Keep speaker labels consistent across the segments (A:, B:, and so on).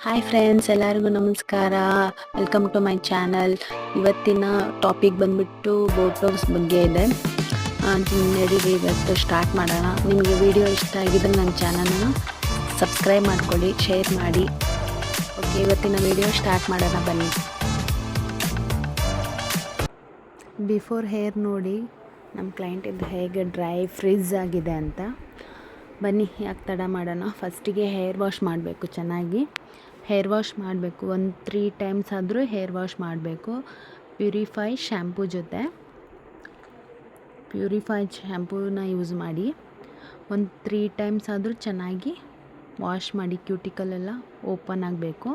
A: Hi friends, ಎಲ್ಲರಿಗೂ ನಮಸ್ಕಾರ. Welcome to my channel. ಇವತ್ತಿನ ಟಾಪಿಕ್ ಬಂದ್ಬಿಟ್ಟು ಬೋಟೋಕ್ಸ್ ಬಗ್ಗೆ ಇದೆ. ನಡೀರಿ ಇವತ್ತು ಸ್ಟಾರ್ಟ್ ಮಾಡೋಣ. ನಿಮಗೆ ವಿಡಿಯೋ ಇಷ್ಟ ಆಗಿದ್ರೆ ನನ್ನ ಚಾನಲ್ನ ಸಬ್ಸ್ಕ್ರೈಬ್ ಮಾಡ್ಕೊಳ್ಳಿ, ಶೇರ್ ಮಾಡಿ. ಓಕೆ, ಇವತ್ತಿನ ವಿಡಿಯೋ ಸ್ಟಾರ್ಟ್ ಮಾಡೋಣ ಬನ್ನಿ. ಬಿಫೋರ್ ಹೇರ್ ನೋಡಿ ನಮ್ಮ ಕ್ಲೈಂಟಿದ್ದು ಹೇಗೆ ಡ್ರೈ ಫ್ರೀಜ್ ಆಗಿದೆ ಅಂತ. ಬನ್ನಿ, ಯಾಕೆ ತಡ ಮಾಡೋಣ. ಫಸ್ಟಿಗೆ ಹೇರ್ ವಾಶ್ ಮಾಡಬೇಕು. ಚೆನ್ನಾಗಿ ಹೇರ್ ವಾಶ್ ಮಾಡಬೇಕು. ಒಂದು 3 ಟೈಮ್ಸ್ ಆದರೂ ಹೇರ್ ವಾಶ್ ಮಾಡಬೇಕು. ಪ್ಯೂರಿಫೈ ಶ್ಯಾಂಪೂ ಜೊತೆ ಪ್ಯೂರಿಫೈ ಶ್ಯಾಂಪೂನ ಯೂಸ್ ಮಾಡಿ ಒಂದು 3 ಟೈಮ್ಸ್ ಆದರೂ ಚೆನ್ನಾಗಿ ವಾಶ್ ಮಾಡಿ. ಕ್ಯೂಟಿಕಲೆಲ್ಲ ಓಪನ್ ಆಗಬೇಕು.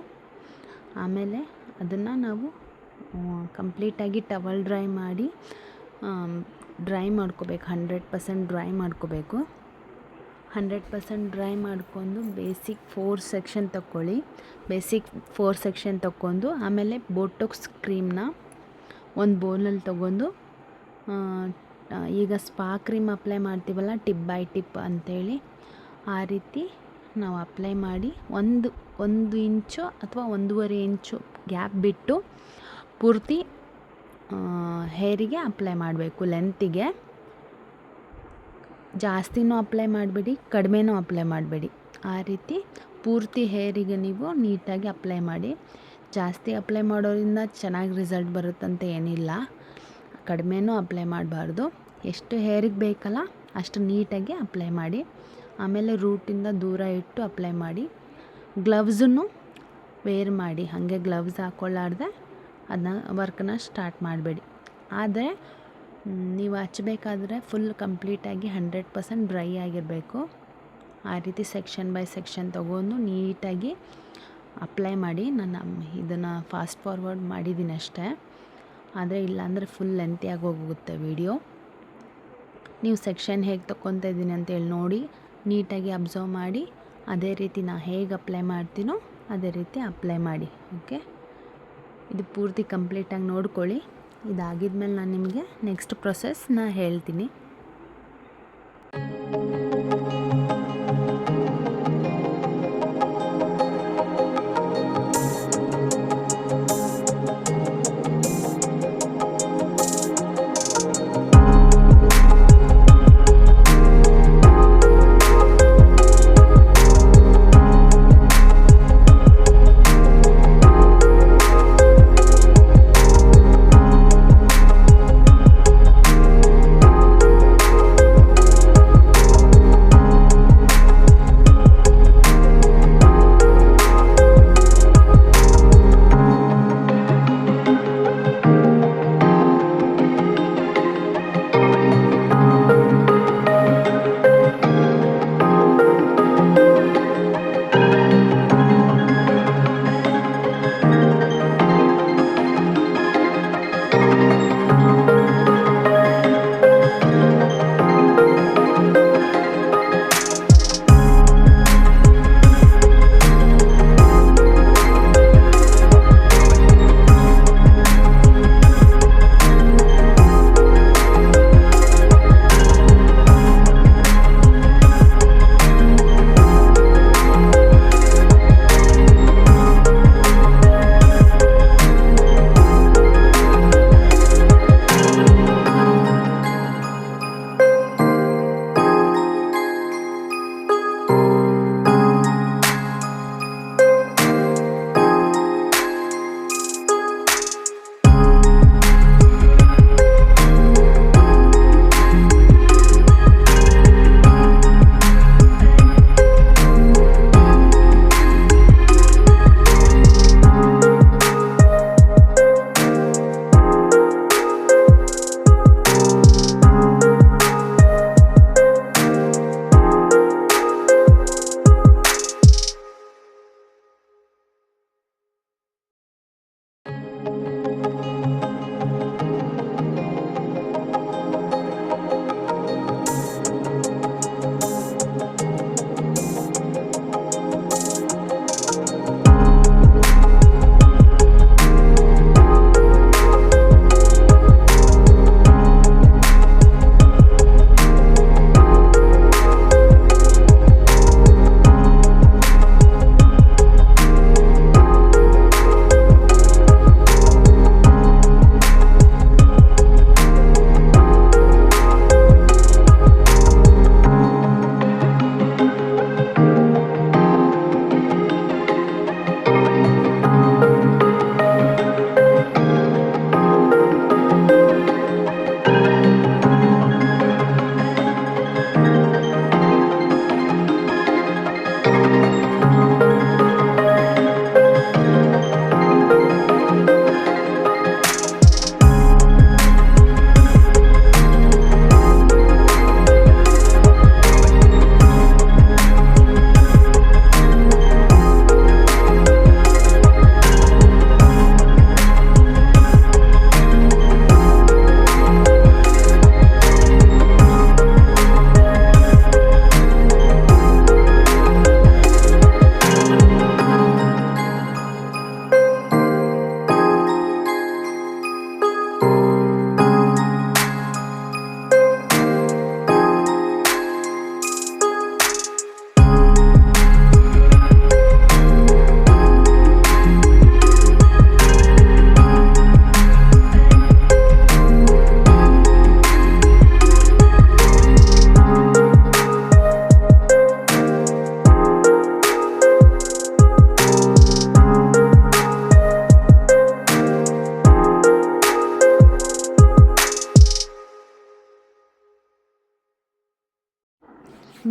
A: ಆಮೇಲೆ ಅದನ್ನು ನಾವು ಕಂಪ್ಲೀಟಾಗಿ ಟವಲ್ ಡ್ರೈ ಮಾಡಿ ಡ್ರೈ ಮಾಡ್ಕೋಬೇಕು. 100% ಡ್ರೈ ಮಾಡ್ಕೋಬೇಕು. 100% ಡ್ರೈ ಮಾಡ್ಕೊಂಡು ಬೇಸಿಕ್ 4 ಸೆಕ್ಷನ್ ತಗೊಳ್ಳಿ. ಬೇಸಿಕ್ 4 ಸೆಕ್ಷನ್ ತಗೊಂಡು ಆಮೇಲೆ ಬೋಟೋಕ್ಸ್ ಕ್ರೀಮ್ನ ಒಂದು ಬೌಲಲ್ಲಿ ತಗೊಂಡು, ಈಗ ಸ್ಪಾ ಕ್ರೀಮ್ ಅಪ್ಲೈ ಮಾಡ್ತೀವಲ್ಲ, ಟಿಪ್ ಬೈ ಟಿಪ್ ಅಂಥೇಳಿ, ಆ ರೀತಿ ನಾವು ಅಪ್ಲೈ ಮಾಡಿ ಒಂದು ಇಂಚು ಅಥವಾ 1.5 ಇಂಚು ಗ್ಯಾಪ್ ಬಿಟ್ಟು ಪೂರ್ತಿ ಹೇರಿಗೆ ಅಪ್ಲೈ ಮಾಡಬೇಕು. ಲೆಂತಿಗೆ ಜಾಸ್ತಿನೂ ಅಪ್ಲೈ ಮಾಡಬೇಡಿ, ಕಡಿಮೆನೂ ಅಪ್ಲೈ ಮಾಡಬೇಡಿ. ಆ ರೀತಿ ಪೂರ್ತಿ ಹೇರಿಗೆ ನೀವು ನೀಟಾಗಿ ಅಪ್ಲೈ ಮಾಡಿ. ಜಾಸ್ತಿ ಅಪ್ಲೈ ಮಾಡೋದ್ರಿಂದ ಚೆನ್ನಾಗಿ ರಿಸಲ್ಟ್ ಬರುತ್ತಂತ ಏನಿಲ್ಲ. ಕಡಿಮೆನೂ ಅಪ್ಲೈ ಮಾಡಬಾರ್ದು. ಎಷ್ಟು ಹೇರಿಗೆ ಬೇಕಲ್ಲ ಅಷ್ಟು ನೀಟಾಗಿ ಅಪ್ಲೈ ಮಾಡಿ. ಆಮೇಲೆ ರೂಟಿಂದ ದೂರ ಇಟ್ಟು ಅಪ್ಲೈ ಮಾಡಿ. ಗ್ಲವ್ಸನ್ನು ವೇರ್ ಮಾಡಿ. ಹಾಗೆ ಗ್ಲವ್ಸ್ ಹಾಕ್ಕೊಳ್ಳಾರ್ದೆ ಅದನ್ನ ವರ್ಕನ್ನ ಸ್ಟಾರ್ಟ್ ಮಾಡಬೇಡಿ. ಆದರೆ ನೀವು ಹಚ್ಚಬೇಕಾದ್ರೆ ಫುಲ್ ಕಂಪ್ಲೀಟಾಗಿ 100% ಡ್ರೈ ಆಗಿರಬೇಕು. ಆ ರೀತಿ ಸೆಕ್ಷನ್ ಬೈ ಸೆಕ್ಷನ್ ತೊಗೊಂಡು ನೀಟಾಗಿ ಅಪ್ಲೈ ಮಾಡಿ. ನಾನು ಇದನ್ನು ಫಾಸ್ಟ್ ಫಾರ್ವರ್ಡ್ ಮಾಡಿದ್ದೀನಿ ಅಷ್ಟೇ. ಆದರೆ ಇಲ್ಲಾಂದರೆ ಫುಲ್ ಲೆಂತಿಯಾಗಿ ಹೋಗುತ್ತೆ ವಿಡಿಯೋ. ನೀವು ಸೆಕ್ಷನ್ ಹೇಗೆ ತೊಗೊತಾ ಇದ್ದೀನಿ ಅಂತೇಳಿ ನೋಡಿ ನೀಟಾಗಿ ಅಬ್ಸರ್ವ್ ಮಾಡಿ. ಅದೇ ರೀತಿ ನಾನು ಹೇಗೆ ಅಪ್ಲೈ ಮಾಡ್ತೀನೋ ಅದೇ ರೀತಿ ಅಪ್ಲೈ ಮಾಡಿ. ಓಕೆ, ಇದು ಪೂರ್ತಿ ಕಂಪ್ಲೀಟಾಗಿ ನೋಡ್ಕೊಳ್ಳಿ. ಇದಾಗಿದ್ಮೇಲೆ ನಾನು ನಿಮಗೆ ನೆಕ್ಸ್ಟ್ ಪ್ರೊಸೆಸ್ನ ಹೇಳ್ತೀನಿ.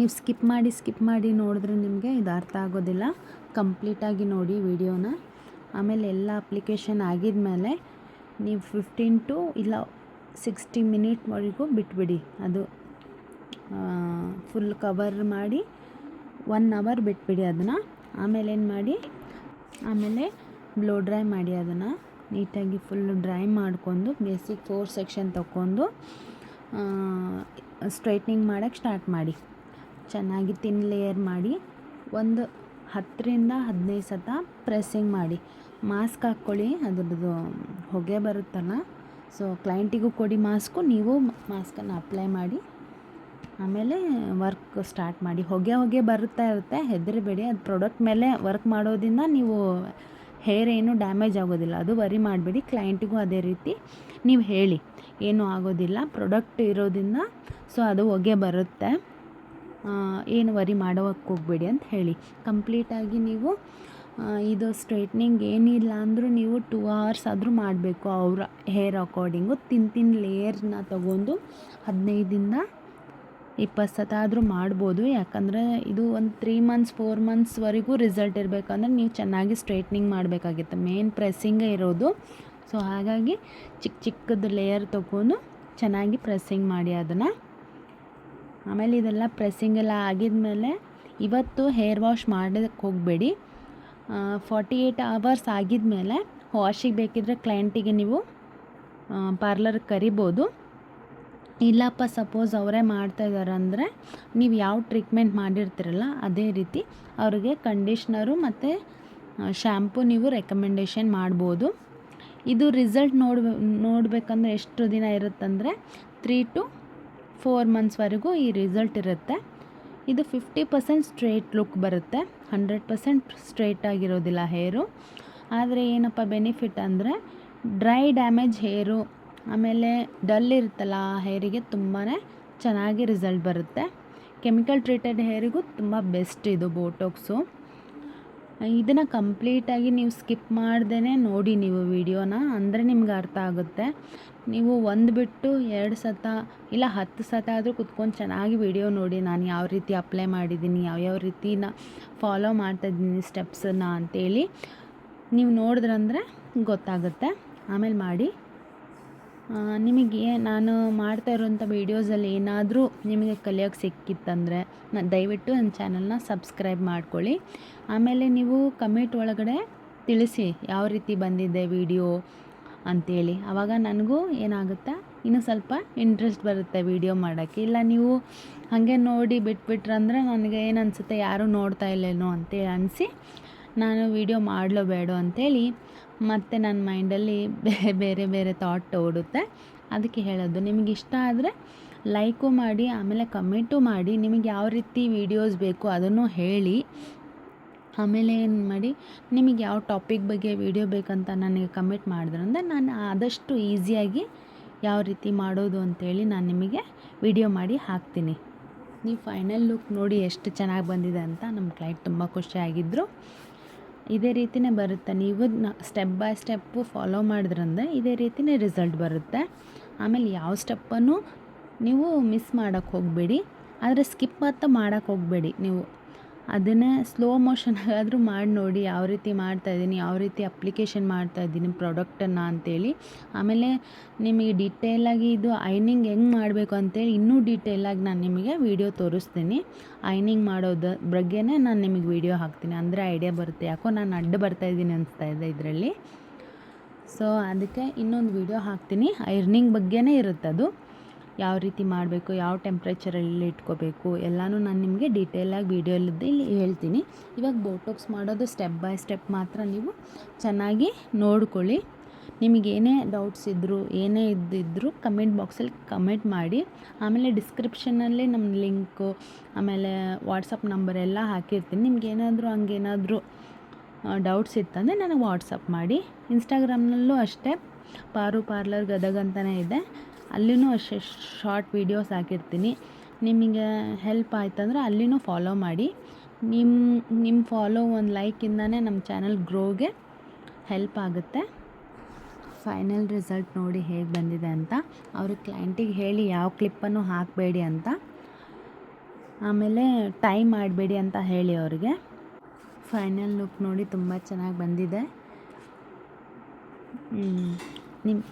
A: ನೀವು ಸ್ಕಿಪ್ ಮಾಡಿ ನೋಡಿದ್ರೆ ನಿಮಗೆ ಇದು ಅರ್ಥ ಆಗೋದಿಲ್ಲ. ಕಂಪ್ಲೀಟಾಗಿ ನೋಡಿ ವಿಡಿಯೋನ. ಆಮೇಲೆ ಎಲ್ಲ ಅಪ್ಲಿಕೇಶನ್ ಆಗಿದ್ಮೇಲೆ ನೀವು 15 ಟು ಇಲ್ಲ 60 ಮಿನಿಟ್ವರೆಗೂ ಬಿಟ್ಬಿಡಿ. ಅದು ಫುಲ್ ಕವರ್ ಮಾಡಿ 1 ಅವರ್ ಬಿಟ್ಬಿಡಿ ಅದನ್ನು. ಆಮೇಲೆ ಏನು ಮಾಡಿ, ಆಮೇಲೆ ಬ್ಲೋ ಡ್ರೈ ಮಾಡಿ ಅದನ್ನು ನೀಟಾಗಿ ಫುಲ್ಲು ಡ್ರೈ ಮಾಡ್ಕೊಂಡು ಬೇಸಿಕ್ 4 ಸೆಕ್ಷನ್ ತೊಗೊಂಡು ಸ್ಟ್ರೈಟ್ನಿಂಗ್ ಮಾಡೋಕ್ಕೆ ಸ್ಟಾರ್ಟ್ ಮಾಡಿ. ಚೆನ್ನಾಗಿ ತಿನ್ ಲೇಯರ್ ಮಾಡಿ ಒಂದು 10ರಿಂದ 15 ಸತ ಪ್ರೆಸ್ಸಿಂಗ್ ಮಾಡಿ. ಮಾಸ್ಕ್ ಹಾಕ್ಕೊಳ್ಳಿ, ಅದ್ರದ್ದು ಹೊಗೆ ಬರುತ್ತಲ್ಲ, ಸೊ ಕ್ಲೈಂಟಿಗೂ ಕೊಡಿ ಮಾಸ್ಕು, ನೀವು ಮಾಸ್ಕನ್ನು ಅಪ್ಲೈ ಮಾಡಿ. ಆಮೇಲೆ ವರ್ಕ್ ಸ್ಟಾರ್ಟ್ ಮಾಡಿ. ಹೊಗೆ ಬರುತ್ತಾ ಇರುತ್ತೆ, ಹೆದರಬೇಡಿ. ಅದು ಪ್ರಾಡಕ್ಟ್ ಮೇಲೆ ವರ್ಕ್ ಮಾಡೋದ್ರಿಂದ ನೀವು ಹೇರ್ ಏನು ಡ್ಯಾಮೇಜ್ ಆಗೋದಿಲ್ಲ, ಅದು ವರಿ ಮಾಡಬೇಡಿ. ಕ್ಲೈಂಟಿಗೂ ಅದೇ ರೀತಿ ನೀವು ಹೇಳಿ, ಏನೂ ಆಗೋದಿಲ್ಲ, ಪ್ರಾಡಕ್ಟ್ ಇರೋದ್ರಿಂದ ಸೊ ಅದು ಹೊಗೆ ಬರುತ್ತೆ, ಏನು ವರಿ ಮಾಡೋಕ್ಕೆ ಹೋಗಬೇಡಿ ಅಂತ ಹೇಳಿ. ಕಂಪ್ಲೀಟಾಗಿ ನೀವು ಇದು ಸ್ಟ್ರೈಟ್ನಿಂಗ್ ಏನಿಲ್ಲ ಅಂದರೂ ನೀವು 2 ಅವರ್ಸ್ ಆದರೂ ಮಾಡಬೇಕು. ಅವರ ಹೇರ್ ಅಕಾರ್ಡಿಂಗು ತಿನ್ ಲೇಯರ್ನ ತೊಗೊಂಡು 15ರಿಂದ 20 ಸತ ಆದರೂ ಮಾಡ್ಬೋದು. ಯಾಕಂದರೆ ಇದು ಒಂದು 3 ಮಂತ್ಸ್ 4 ಮಂತ್ಸ್ವರೆಗೂ ರಿಸಲ್ಟ್ ಇರಬೇಕಂದ್ರೆ ನೀವು ಚೆನ್ನಾಗಿ ಸ್ಟ್ರೈಟ್ನಿಂಗ್ ಮಾಡಬೇಕಾಗಿತ್ತು. ಮೇನ್ ಪ್ರೆಸ್ಸಿಂಗೇ ಇರೋದು. ಸೊ ಹಾಗಾಗಿ ಚಿಕ್ಕದು ಲೇಯರ್ ತೊಗೊಂಡು ಚೆನ್ನಾಗಿ ಪ್ರೆಸ್ಸಿಂಗ್ ಮಾಡಿ ಅದನ್ನು. ಆಮೇಲೆ ಇದೆಲ್ಲ ಪ್ರೆಸ್ಸಿಂಗ್ ಎಲ್ಲ ಆಗಿದ್ಮೇಲೆ ಇವತ್ತು ಹೇರ್ ವಾಶ್ ಮಾಡೋಕ್ಕೆ ಹೋಗಬೇಡಿ. 48 ಅವರ್ಸ್ ಆಗಿದ್ಮೇಲೆ ವಾಶಿಗೆ ಬೇಕಿದ್ದರೆ ಕ್ಲೈಂಟಿಗೆ ನೀವು ಪಾರ್ಲರ್ಗೆ ಕರಿಬೋದು. ಇಲ್ಲಪ್ಪ ಸಪೋಸ್ ಅವರೇ ಮಾಡ್ತಾಯಿದ್ದಾರೆ ಅಂದರೆ ನೀವು ಯಾವ ಟ್ರೀಟ್ಮೆಂಟ್ ಮಾಡಿರ್ತೀರಲ್ಲ ಅದೇ ರೀತಿ ಅವ್ರಿಗೆ ಕಂಡೀಷ್ನರು ಮತ್ತು ಶ್ಯಾಂಪು ನೀವು ರೆಕಮೆಂಡೇಷನ್ ಮಾಡ್ಬೋದು. ಇದು ರಿಸಲ್ಟ್ ನೋಡಬೇಕಂದ್ರೆ ಎಷ್ಟು ದಿನ ಇರುತ್ತಂದರೆ 3 to 4 ಮಂತ್ಸ್ವರೆಗೂ ಈ ರಿಸಲ್ಟ್ ಇರುತ್ತೆ. ಇದು 50% ಸ್ಟ್ರೇಟ್ ಲುಕ್ ಬರುತ್ತೆ, 100% ಸ್ಟ್ರೇಟ್ ಆಗಿರೋದಿಲ್ಲ ಹೇರು. ಆದರೆ ಏನಪ್ಪ ಬೆನಿಫಿಟ್ ಅಂದರೆ ಡ್ರೈ ಡ್ಯಾಮೇಜ್ ಹೇರು ಆಮೇಲೆ ಡಲ್ ಇರುತ್ತಲ್ಲ ಆ ಹೇರಿಗೆ ತುಂಬಾ ಚೆನ್ನಾಗಿ ರಿಸಲ್ಟ್ ಬರುತ್ತೆ. ಕೆಮಿಕಲ್ ಟ್ರೀಟೆಡ್ ಹೇರಿಗೂ ತುಂಬ ಬೆಸ್ಟ್ ಇದು ಬೋಟೋಕ್ಸು. ಇದನ್ನು ಕಂಪ್ಲೀಟಾಗಿ ನೀವು ಸ್ಕಿಪ್ ಮಾಡ್ದೇ ನೋಡಿ ನೀವು ವಿಡಿಯೋನ, ಅಂದರೆ ನಿಮ್ಗೆ ಅರ್ಥ ಆಗುತ್ತೆ. ನೀವು 1 ಬಿಟ್ಟು 2 ಸತ ಇಲ್ಲ 10 ಸತ ಆದರೂ ಕುತ್ಕೊಂಡು ಚೆನ್ನಾಗಿ ವಿಡಿಯೋ ನೋಡಿ, ನಾನು ಯಾವ ರೀತಿ ಅಪ್ಲೈ ಮಾಡಿದ್ದೀನಿ, ಯಾವ್ಯಾವ ರೀತಿನ ಫಾಲೋ ಮಾಡ್ತಾಯಿದ್ದೀನಿ ಸ್ಟೆಪ್ಸನ್ನು ಅಂತೇಳಿ ನೀವು ನೋಡಿದ್ರಂದರೆ ಗೊತ್ತಾಗುತ್ತೆ. ಆಮೇಲೆ ಮಾಡಿ. ನಿಮಗೆ ನಾನು ಮಾಡ್ತಾ ಇರೋಂಥ ವೀಡಿಯೋಸಲ್ಲಿ ಏನಾದರೂ ನಿಮಗೆ ಕಲಿಯೋಕ್ಕೆ ಸಿಕ್ಕಿತ್ತಂದರೆ ದಯವಿಟ್ಟು ನನ್ನ ಚಾನಲ್ನ ಸಬ್ಸ್ಕ್ರೈಬ್ ಮಾಡ್ಕೊಳ್ಳಿ. ಆಮೇಲೆ ನೀವು ಕಮೆಂಟ್ ಒಳಗಡೆ ತಿಳಿಸಿ ಯಾವ ರೀತಿ ಬಂದಿದೆ ವಿಡಿಯೋ ಅಂಥೇಳಿ. ಆವಾಗ ನನಗೂ ಏನಾಗುತ್ತೆ, ಇನ್ನೂ ಸ್ವಲ್ಪ ಇಂಟ್ರೆಸ್ಟ್ ಬರುತ್ತೆ ವಿಡಿಯೋ ಮಾಡೋಕ್ಕೆ. ಇಲ್ಲ ನೀವು ಹಾಗೆ ನೋಡಿ ಬಿಟ್ಬಿಟ್ರಂದರೆ ನನಗೆ ಏನು ಅನಿಸುತ್ತೆ, ಯಾರೂ ನೋಡ್ತಾ ಇಲ್ಲೇನೋ ಅಂತೇಳಿ ಅನಿಸಿ ನಾನು ವಿಡಿಯೋ ಮಾಡಲೋ ಬೇಡೋ ಅಂಥೇಳಿ ಮತ್ತು ನನ್ನ ಮೈಂಡಲ್ಲಿ ಬೇರೆ ಥಾಟ್ ಓಡುತ್ತೆ. ಅದಕ್ಕೆ ಹೇಳೋದು, ನಿಮಗೆ ಇಷ್ಟ ಆದರೆ ಲೈಕು ಮಾಡಿ, ಆಮೇಲೆ ಕಮೆಂಟು ಮಾಡಿ, ನಿಮಗೆ ಯಾವ ರೀತಿ ವೀಡಿಯೋಸ್ ಬೇಕು ಅದನ್ನು ಹೇಳಿ. ಆಮೇಲೆ ಏನು ಮಾಡಿ, ನಿಮಗೆ ಯಾವ ಟಾಪಿಕ್ ಬಗ್ಗೆ ವೀಡಿಯೋ ಬೇಕಂತ ನನಗೆ ಕಮೆಂಟ್ ಮಾಡಿದ್ರಂದ್ರೆ ನಾನು ಆದಷ್ಟು ಈಸಿಯಾಗಿ ಯಾವ ರೀತಿ ಮಾಡೋದು ಅಂತೇಳಿ ನಾನು ನಿಮಗೆ ವಿಡಿಯೋ ಮಾಡಿ ಹಾಕ್ತೀನಿ. ನೀವು ಫೈನಲ್ ಲುಕ್ ನೋಡಿ ಎಷ್ಟು ಚೆನ್ನಾಗಿ ಬಂದಿದೆ ಅಂತ ನಮ್ಮ ಕ್ಲೈಂಟ್ ತುಂಬ ಖುಷಿಯಾಗಿದ್ದರು. ಇದೇ ರೀತಿಯೇ ಬರುತ್ತೆ, ನೀವು ಸ್ಟೆಪ್ ಬೈ ಸ್ಟೆಪ್ಪು ಫಾಲೋ ಮಾಡಿದ್ರಂದ್ರೆ ಇದೇ ರೀತಿಯೇ ರಿಸಲ್ಟ್ ಬರುತ್ತೆ. ಆಮೇಲೆ ಯಾವ ಸ್ಟೆಪ್ಪನ್ನು ನೀವು ಮಿಸ್ ಮಾಡೋಕ್ಕೆ ಹೋಗಬೇಡಿ, ಆದರೆ ಸ್ಕಿಪ್ ಮಾತ್ರ ಮಾಡೋಕ್ಕೆ ಹೋಗಬೇಡಿ. ನೀವು ಅದನ್ನೇ ಸ್ಲೋ ಮೋಷನಾಗಾದರೂ ಮಾಡಿ ನೋಡಿ, ಯಾವ ರೀತಿ ಮಾಡ್ತಾಯಿದ್ದೀನಿ, ಯಾವ ರೀತಿ ಅಪ್ಲಿಕೇಶನ್ ಮಾಡ್ತಾಯಿದ್ದೀನಿ ಪ್ರಾಡಕ್ಟನ್ನು ಅಂತೇಳಿ. ಆಮೇಲೆ ನಿಮಗೆ ಡೀಟೇಲಾಗಿ ಇದು ಐನಿಂಗ್ ಹೆಂಗೆ ಮಾಡಬೇಕು ಅಂತೇಳಿ ಇನ್ನೂ ಡೀಟೇಲಾಗಿ ನಾನು ನಿಮಗೆ ವಿಡಿಯೋ ತೋರಿಸ್ತೀನಿ. ಐನಿಂಗ್ ಮಾಡೋದು ಬಗ್ಗೆನೇ ನಾನು ನಿಮಗೆ ವಿಡಿಯೋ ಹಾಕ್ತೀನಿ, ಅಂದರೆ ಐಡಿಯಾ ಬರುತ್ತೆ. ಯಾಕೋ ನಾನು ಅಡ್ಡ ಬರ್ತಾಯಿದ್ದೀನಿ ಅನಿಸ್ತಾ ಇದೆ ಇದರಲ್ಲಿ. ಸೊ ಅದಕ್ಕೆ ಇನ್ನೊಂದು ವಿಡಿಯೋ ಹಾಕ್ತೀನಿ, ಐರ್ನಿಂಗ್ ಬಗ್ಗೆನೇ ಇರುತ್ತೆ ಅದು. ಯಾವ ರೀತಿ ಮಾಡಬೇಕು, ಯಾವ ಟೆಂಪ್ರೇಚರಲ್ಲಿ ಇಟ್ಕೋಬೇಕು ಎಲ್ಲನೂ ನಾನು ನಿಮಗೆ ಡೀಟೇಲಾಗಿ ವೀಡಿಯೋದಲ್ಲಿ ಹೇಳ್ತೀನಿ. ಇವಾಗ ಬೋಟೋಕ್ಸ್ ಮಾಡೋದು ಸ್ಟೆಪ್ ಬೈ ಸ್ಟೆಪ್ ಮಾತ್ರ ನೀವು ಚೆನ್ನಾಗಿ ನೋಡ್ಕೊಳ್ಳಿ. ನಿಮಗೇನೇ ಡೌಟ್ಸ್ ಇದ್ದರೂ ಏನೇ ಇದ್ದಿದ್ದರೂ ಕಮೆಂಟ್ ಬಾಕ್ಸಲ್ಲಿ ಕಮೆಂಟ್ ಮಾಡಿ. ಆಮೇಲೆ ಡಿಸ್ಕ್ರಿಪ್ಷನಲ್ಲಿ ನಮ್ಮ ಲಿಂಕು ಆಮೇಲೆ ವಾಟ್ಸಪ್ ನಂಬರ್ ಎಲ್ಲ ಹಾಕಿರ್ತೀನಿ. ನಿಮಗೇನಾದರೂ ಹಂಗೇನಾದರೂ ಡೌಟ್ಸ್ ಇತ್ತಂದರೆ ನನಗೆ ವಾಟ್ಸಪ್ ಮಾಡಿ. ಇನ್ಸ್ಟಾಗ್ರಾಮ್ನಲ್ಲೂ ಅಷ್ಟೇ, ಪಾರು ಪಾರ್ಲರ್ ಗದಗ ಅಂತಲೇ ಇದೆ, ಅಲ್ಲಿನೂ ಅಷ್ಟೇ ಶಾರ್ಟ್ ವೀಡಿಯೋಸ್ ಹಾಕಿರ್ತೀನಿ. ನಿಮಗೆ ಹೆಲ್ಪ್ ಆಯ್ತಂದ್ರೆ ಅಲ್ಲಿನೂ ಫಾಲೋ ಮಾಡಿ. ನಿಮ್ಮ ಫಾಲೋ ಒಂದು ಲೈಕಿಂದನೇ ನಮ್ಮ ಚಾನಲ್ ಗ್ರೋಗೆ ಹೆಲ್ಪ್ ಆಗುತ್ತೆ. ಫೈನಲ್ ರಿಸಲ್ಟ್ ನೋಡಿ ಹೇಗೆ ಬಂದಿದೆ ಅಂತ. ಅವ್ರ ಕ್ಲೈಂಟಿಗೆ ಹೇಳಿ ಯಾವ ಕ್ಲಿಪ್ಪನ್ನು ಹಾಕಬೇಡಿ ಅಂತ. ಆಮೇಲೆ ಟೈ ಮಾಡಬೇಡಿ ಅಂತ ಹೇಳಿ ಅವ್ರಿಗೆ. ಫೈನಲ್ ಲುಕ್ ನೋಡಿ ತುಂಬ ಚೆನ್ನಾಗಿ ಬಂದಿದೆ.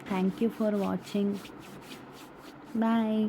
A: Thank you for watching. Bye.